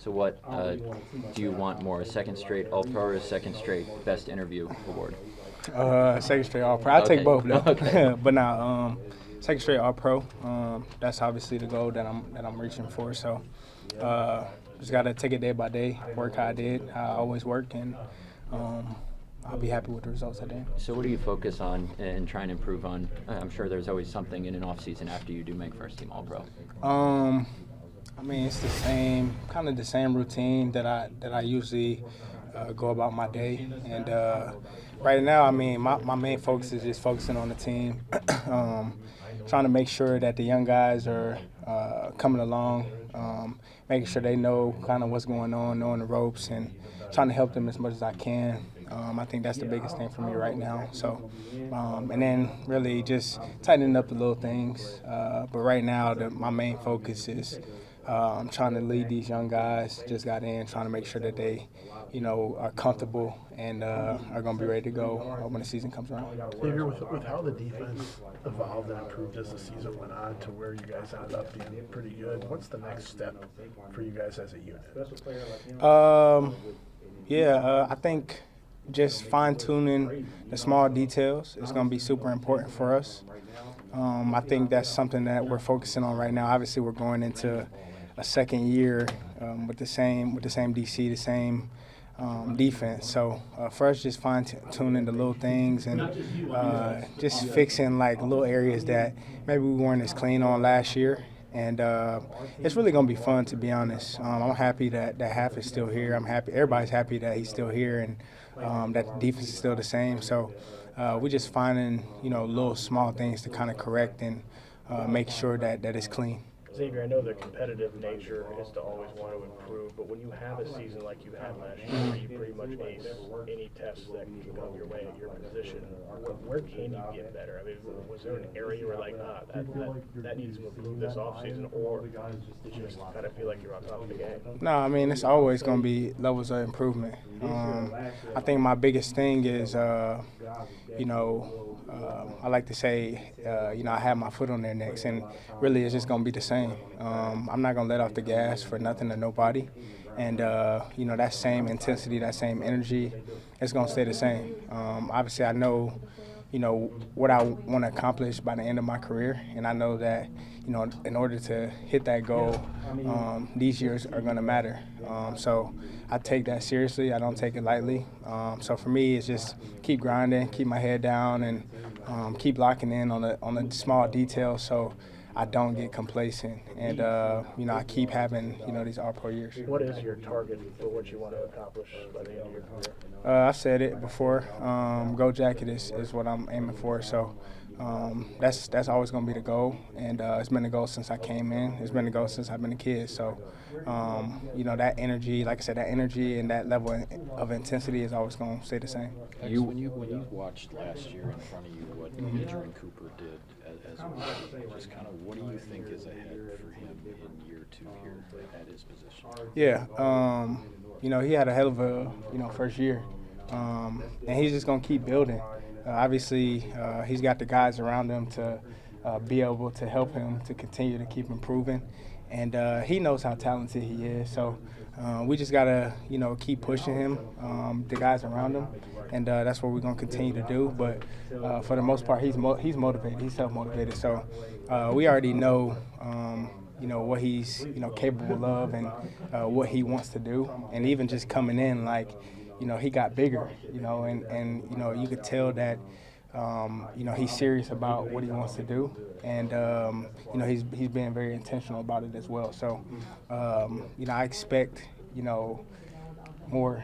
So what do you want more, a second straight All-Pro or a second straight Best Interview award? Second straight All Pro. I'll take both though. Okay. But now, second straight All Pro. That's obviously the goal that I'm reaching for. So, just gotta take it day by day, work how I did, how I always work, and I'll be happy with the results at the end. So what do you focus on and try and improve on? I'm sure there's always something in an off season after you do make first team All-Pro. I mean, it's the same, kind of the same routine that I usually go about my day. And right now, I mean, my main focus is just focusing on the team, trying to make sure that the young guys are coming along, making sure they know kind of what's going on, knowing the ropes, and trying to help them as much as I can. I think that's the biggest thing for me right now. So, and then really just tightening up the little things. But right now, my main focus is I'm trying to lead these young guys. Just got in, trying to make sure that they, are comfortable and are going to be ready to go when the season comes around. Xavier, with how the defense evolved and improved as the season went on to where you guys ended up being pretty good, what's the next step for you guys as a unit? I think just fine-tuning the small details is going to be super important for us. I think that's something that we're focusing on right now. Obviously, we're going into a second year with the same DC, the same defense. So for us, just fine-tuning the little things and just fixing like little areas that maybe we weren't as clean on last year. And it's really going to be fun, to be honest. I'm happy that Half is still here. I'm happy. Everybody's happy that he's still here and that the defense is still the same. So we're just finding, little small things to kind of correct and make sure that it's clean. Xavier, I know the competitive nature is to always want to improve, but when you have a season like you had last year, where you pretty much ace any tests that can come your way at your position, where can you get better? I mean, was there an area where that needs to improve this offseason, or did you just kind of feel like you're on top of the game? No, I mean, it's always going to be levels of improvement. I think my biggest thing is, I like to say, I have my foot on their necks, and really it's just going to be the same. I'm not going to let off the gas for nothing or nobody. And, that same intensity, that same energy, it's going to stay the same. Obviously, I know, what I want to accomplish by the end of my career, and I know that, in order to hit that goal, these years are going to matter. So I take that seriously. I don't take it lightly. So for me, it's just keep grinding, keep my head down, and keep locking in on the small details so I don't get complacent. And, I keep having, these All-Pro years. What is your target for what you want to accomplish by the end of your career? I've said it before. Gold jacket is what I'm aiming for. So that's always going to be the goal. And it's been the goal since I came in. It's been the goal since I've been a kid. So, that energy, like I said, that energy and that level of intensity is always going to stay the same. When you watched last year in front of you what Adrian Cooper did as a rookie, just kind of what do you think is ahead for him in year 2 here at his position? Yeah, he had a hell of a first year, and he's just gonna keep building. Obviously, he's got the guys around him to be able to help him to continue to keep improving, and he knows how talented he is. So we just gotta keep pushing him, the guys around him, and that's what we're gonna continue to do. But for the most part, he's motivated. He's self-motivated. So we already know. What he's capable of and what he wants to do, and even just coming in, he got bigger, and you could tell that he's serious about what he wants to do, and he's being very intentional about it as well. So I expect more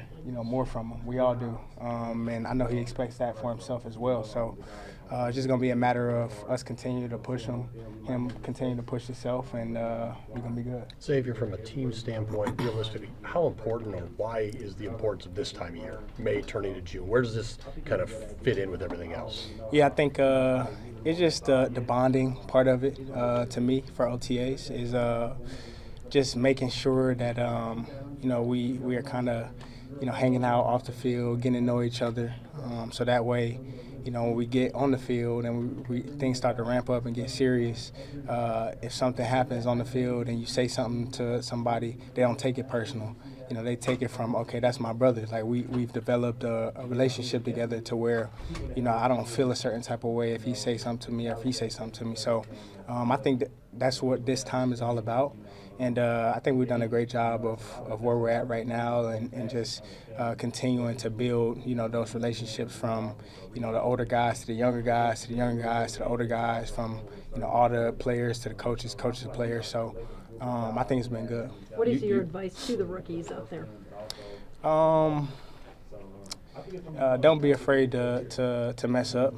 from him. We all do, and I know he expects that for himself as well. So it's just gonna be a matter of us continue to push him continue to push himself, and we're gonna be good. Xavier, from a team standpoint, realistically, how important or why is the importance of this time of year, May turning to June? Where does this kind of fit in with everything else? Yeah, I think it's just the bonding part of it to me for OTAs is just making sure that we are kind of hanging out off the field, getting to know each other. So that way, when we get on the field and things start to ramp up and get serious, if something happens on the field and you say something to somebody, they don't take it personal. They take it from, okay, that's my brother. Like we've developed a relationship together to where, I don't feel a certain type of way if he say something to me or if he say something to me. So I think that's what this time is all about. And I think we've done a great job of where we're at right now and just continuing to build, those relationships from, the older guys to the younger guys, to the younger guys to the older guys, from, all the players to the coaches to players. So I think it's been good. What is your advice to the rookies out there? Don't be afraid to mess up.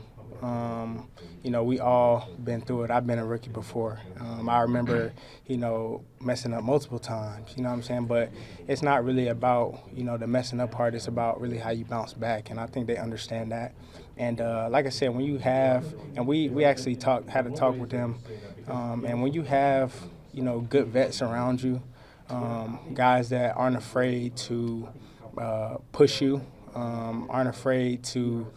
We all been through it. I've been a rookie before. I remember, messing up multiple times, you know what I'm saying? But it's not really about, the messing up part. It's about really how you bounce back, and I think they understand that. And like I said, when you have, and we actually had a talk with them, and when you have, good vets around you, guys that aren't afraid to push you, aren't afraid to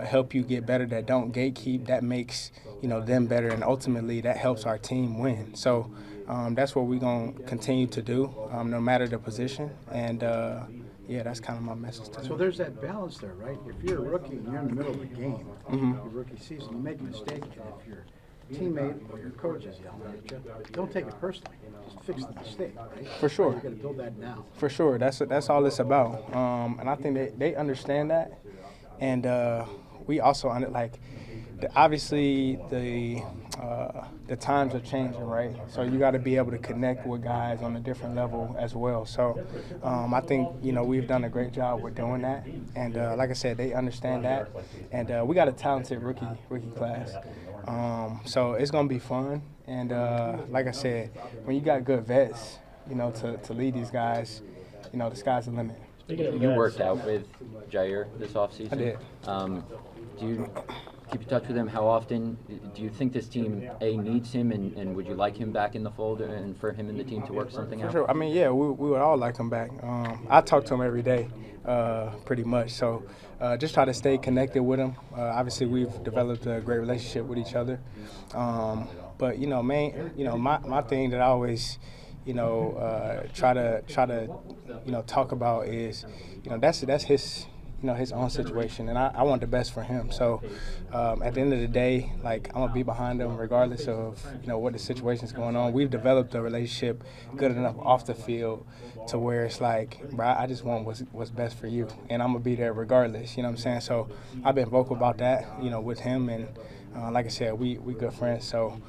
help you get better, that don't gatekeep, that makes them better, and ultimately that helps our team win. So that's what we're going to continue to do, no matter the position. And that's kind of my message to them. So there's that balance there, right? If you're a rookie and you're in the middle of the game, your rookie season, you make a mistake, and if your teammate or your coach is yelling at you, don't take it personally. Just fix the mistake, right? For sure. You've got to build that now. For sure. That's all it's about. And I think they understand that. And we also, obviously the times are changing, right? So you got to be able to connect with guys on a different level as well. So I think, we've done a great job with doing that. And like I said, they understand that. And we got a talented rookie class. So it's going to be fun. And like I said, when you got good vets, to lead these guys, the sky's the limit. You worked out with Jair this offseason. I did. Do you keep in touch with him? How often? Do you think this team, needs him, and would you like him back in the fold and for him and the team to work something out? For sure. I mean, yeah, we would all like him back. I talk to him every day, pretty much. So just try to stay connected with him. Obviously, we've developed a great relationship with each other. But, my thing that I always try to talk about is, that's his, his own situation, and I want the best for him. So at the end of the day, I'm gonna be behind him regardless of what the situation's going on. We've developed a relationship good enough off the field to where it's bro, I just want what's best for you, and I'm gonna be there regardless. You know what I'm saying? So I've been vocal about that, with him, and like I said, we good friends. So.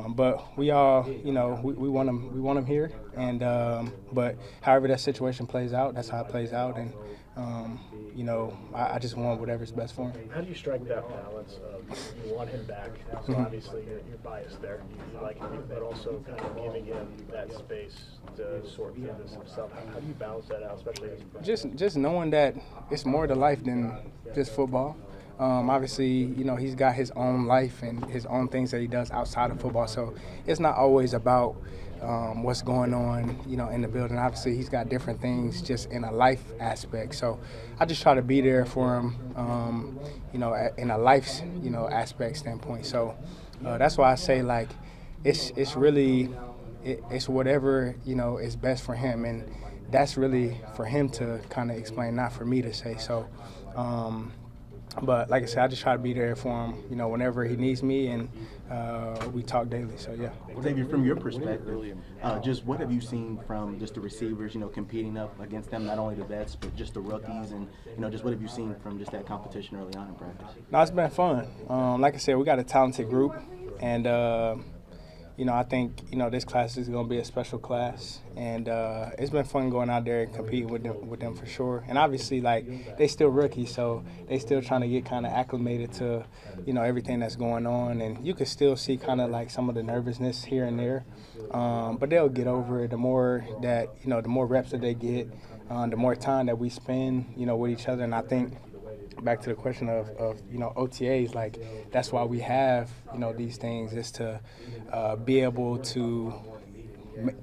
But we all, we want him here, and but however that situation plays out, that's how it plays out, and I just want whatever's best for him. How do you strike that balance of you want him back? So obviously you're biased there, you like him, but also kind of giving him that space to sort through this himself. How do you balance that out, especially as a player? Just knowing that it's more to life than just football. Obviously, he's got his own life and his own things that he does outside of football. So it's not always about what's going on, in the building. Obviously, he's got different things just in a life aspect. So I just try to be there for him, in a life, aspect standpoint. So that's why I say, it's really, it's whatever, is best for him. And that's really for him to kind of explain, not for me to say. So, but like I said, I just try to be there for him, whenever he needs me, and we talk daily. So yeah. Xavier, from your perspective, just what have you seen from just the receivers, competing up against them, not only the vets, but just the rookies, and just what have you seen from just that competition early on in practice? No, it's been fun. Like I said, we got a talented group, and I think this class is going to be a special class, and it's been fun going out there and competing with them for sure. And obviously, they still rookies, so they still trying to get kind of acclimated to everything that's going on, and you can still see kind of some of the nervousness here and there, but they'll get over it. The more that the more reps that they get, the more time that we spend with each other, and I think. Back to the question of OTAs, that's why we have these things, is to be able to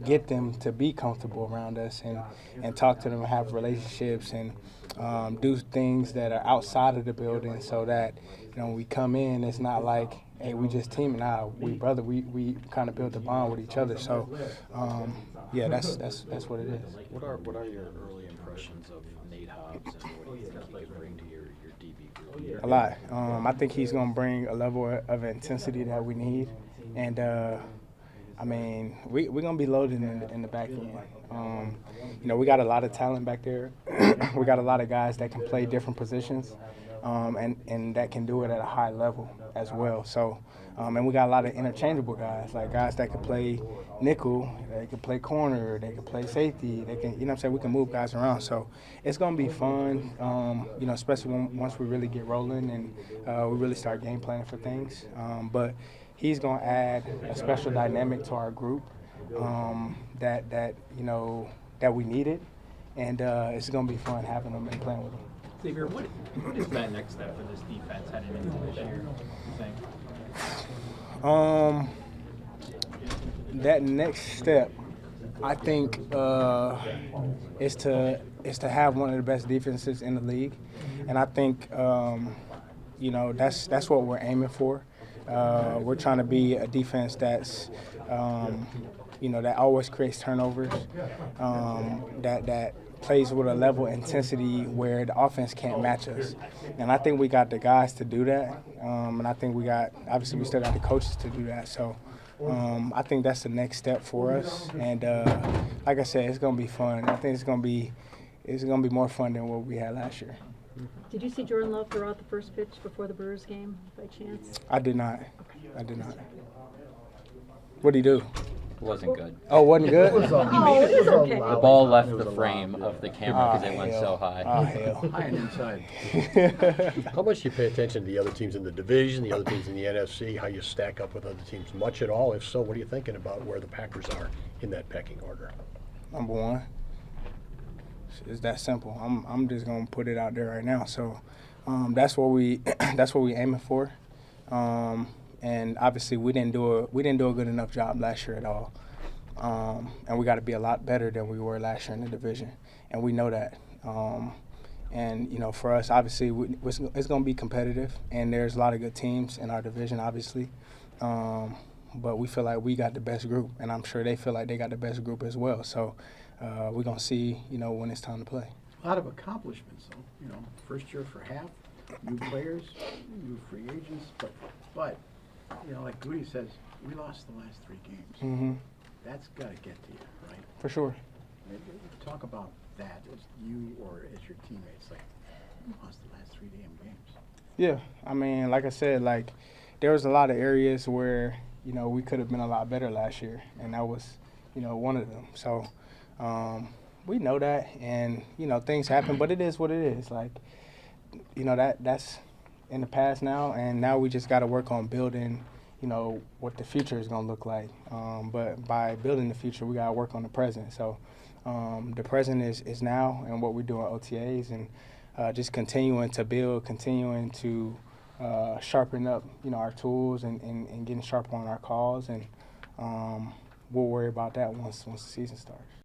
get them to be comfortable around us and talk to them and have relationships and do things that are outside of the building so that, when we come in, it's not like, hey, we just teaming out. We we kind of build a bond with each other. So, yeah, that's what it is. What are your early impressions of Nate Hobbs, and what do you think he could bring to your DB group? A lot. I think he's going to bring a level of intensity that we need. And, I mean, we're going to be loaded in the back end. We got a lot of talent back there. We got a lot of guys that can play different positions and that can do it at a high level as well. So, and we got a lot of interchangeable guys, like guys that can play nickel, they can play corner, they can play safety, they can, we can move guys around. So it's going to be fun, especially once we really get rolling and we really start game planning for things. But he's going to add a special dynamic to our group that we needed, and it's going to be fun having him and playing with him. Xavier, what is that next step for this defense heading into this year, you think? That next step, I think, is to have one of the best defenses in the league, and I think that's what we're aiming for. We're trying to be a defense that's that always creates turnovers, that plays with a level of intensity where the offense can't match us. And I think we got the guys to do that. And I think obviously we still got the coaches to do that. So I think that's the next step for us. And like I said, it's going to be fun. I think it's going to be more fun than what we had last year. Did you see Jordan Love throw out the first pitch before the Brewers game by chance? I did not. What did he do? It wasn't good. Oh, wasn't good? Oh, it was okay. The ball left the frame of the camera because it went so high. Oh, hell. High and inside. How much do you pay attention to the other teams in the division, the other teams in the NFC, how you stack up with other teams? Much at all? If so, what are you thinking about where the Packers are in that pecking order? Number one. It's that simple. I'm just gonna put it out there right now. So that's what we aiming for. And obviously we didn't do a good enough job last year at all. And we got to be a lot better than we were last year in the division, and we know that. And for us, obviously it's going to be competitive, and there's a lot of good teams in our division, obviously. But we feel like we got the best group, and I'm sure they feel like they got the best group as well. So we're going to see, when it's time to play. A lot of accomplishments, though. First year for half, new players, new free agents, but like Goody says, we lost the last 3 games. Mm-hmm. That's got to get to you, right? For sure. Maybe talk about that as you or as your teammates, like, we lost the last 3 damn games. Yeah, I mean, like I said, there was a lot of areas where, we could have been a lot better last year, and that was, one of them. So we know that, and, things happen, but it is what it is. That's in the past now, and now we just got to work on building, what the future is going to look like. But by building the future, we got to work on the present. So the present is now, and what we do on OTAs, and just continuing to build, continuing to sharpen up, our tools and getting sharper on our calls, and we'll worry about that once the season starts.